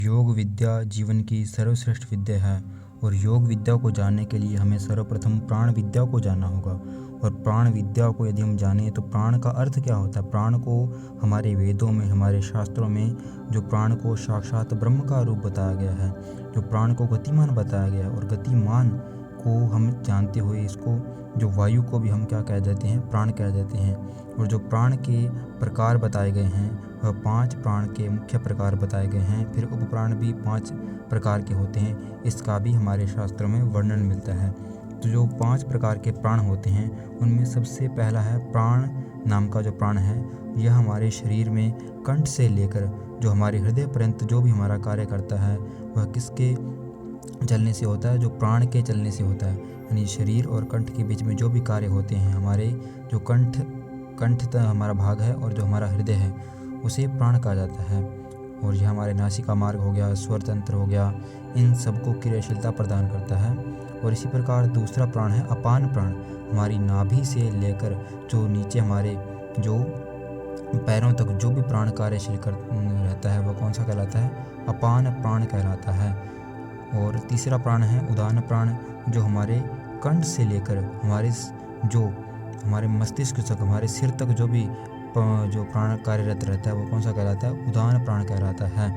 योग विद्या जीवन की सर्वश्रेष्ठ विद्या है और योग विद्या को जानने के लिए हमें सर्वप्रथम प्राण विद्या को जानना होगा। और प्राण विद्या को यदि हम जानें तो प्राण का अर्थ क्या होता है। प्राण को हमारे वेदों में, हमारे शास्त्रों में जो प्राण को साक्षात ब्रह्म का रूप बताया गया है, जो प्राण को गतिमान बताया गया है, और गतिमान को हम जानते हुए इसको जो वायु को भी हम क्या कह देते हैं, प्राण कह देते हैं। और जो प्राण के प्रकार बताए गए हैं वह 5 प्राण के मुख्य प्रकार बताए गए हैं। फिर उपप्राण भी 5 प्रकार के होते हैं, इसका भी हमारे शास्त्रों में वर्णन मिलता है। तो जो 5 प्रकार के प्राण होते हैं उनमें सबसे पहला है प्राण नाम का जो प्राण है, यह हमारे शरीर में कंठ से लेकर जो हमारे हृदय पर्यंत जो भी हमारा कार्य करता है वह किसके चलने से होता है, जो प्राण के चलने से होता है। यानी शरीर और कंठ के बीच में जो भी कार्य होते हैं, हमारे जो कंठ हमारा भाग है और जो हमारा हृदय है उसे प्राण कहा जाता है। और यह हमारे नासिका मार्ग हो गया, स्वर तंत्र हो गया, इन सबको क्रियाशीलता प्रदान करता है। और इसी प्रकार दूसरा प्राण है अपान प्राण। हमारी नाभि से लेकर जो नीचे हमारे जो पैरों तक जो भी प्राण कार्यशील कर रहता है वह कौन सा कहलाता है, अपान प्राण कहलाता है। और तीसरा प्राण है उदान प्राण, जो हमारे कंठ से लेकर हमारे मस्तिष्क तक, हमारे सिर तक जो भी जो प्राण कार्यरत रहता है वो कौन सा कहलाता है, उदान प्राण कहलाता है।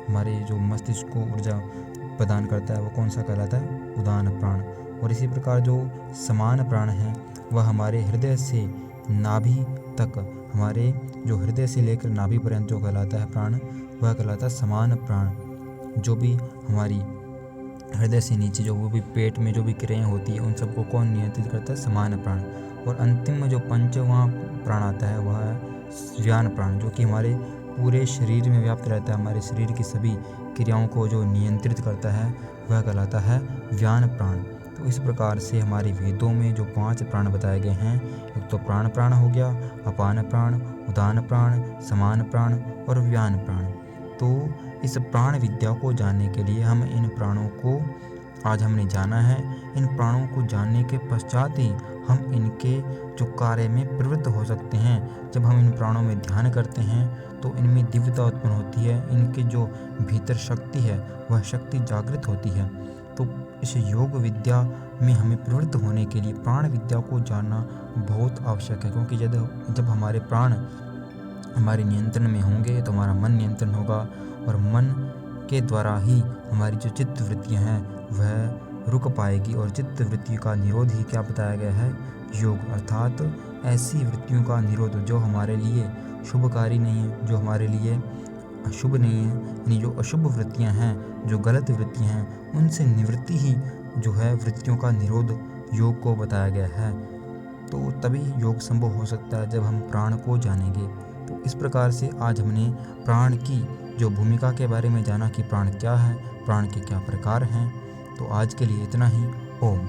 हमारे जो मस्तिष्क को ऊर्जा प्रदान करता है वो कौन सा कहलाता है, उदान प्राण। और इसी प्रकार जो समान प्राण है वह हमारे हृदय से नाभि तक, हमारे जो हृदय से लेकर नाभि पर्यंत जो कहलाता है प्राण वह कहलाता है समान प्राण। जो भी हमारी हृदय से नीचे जो वो भी पेट में जो भी क्रियाएं होती है उन सबको कौन नियंत्रित करता है, समान प्राण। और अंतिम में जो पंचवां प्राण आता है वह है व्यान प्राण, जो कि हमारे पूरे शरीर में व्याप्त रहता है, हमारे शरीर की सभी क्रियाओं को जो नियंत्रित करता है वह कहलाता है व्यान प्राण। तो इस प्रकार से हमारे वेदों में जो 5 प्राण बताए गए हैं, एक तो प्राण हो गया, अपान प्राण, उदान प्राण, समान प्राण और व्यान प्राण। तो इस प्राण विद्या को जानने के लिए हम इन प्राणों को आज हमने जाना है। इन प्राणों को जानने के पश्चात ही हम इनके जो कार्य में प्रवृत्त हो सकते हैं। जब हम इन प्राणों में ध्यान करते हैं तो इनमें दिव्यता उत्पन्न होती है, इनके जो भीतर शक्ति है वह शक्ति जागृत होती है। तो इस योग विद्या में हमें प्रवृत्त होने के लिए प्राण विद्या को जानना बहुत आवश्यक है, क्योंकि जब हमारे प्राण हमारे नियंत्रण में होंगे तो हमारा मन नियंत्रण होगा, और मन के द्वारा ही हमारी जो चित्त वृत्तियाँ हैं वह रुक पाएगी। और चित्त वृत्ति का निरोध ही क्या बताया गया है, योग, अर्थात ऐसी वृत्तियों का निरोध जो हमारे लिए शुभकारी नहीं है, जो हमारे लिए अशुभ नहीं है, यानी जो अशुभ वृत्तियाँ हैं, जो गलत वृत्तियाँ हैं, उनसे निवृत्ति ही जो है वृत्तियों का निरोध योग को बताया गया है। तो तभी योग संभव हो सकता है जब हम प्राण को जानेंगे। तो इस प्रकार से आज हमने प्राण की जो भूमिका के बारे में जाना कि प्राण क्या है, प्राण के क्या प्रकार हैं। तो आज के लिए इतना ही। ओम।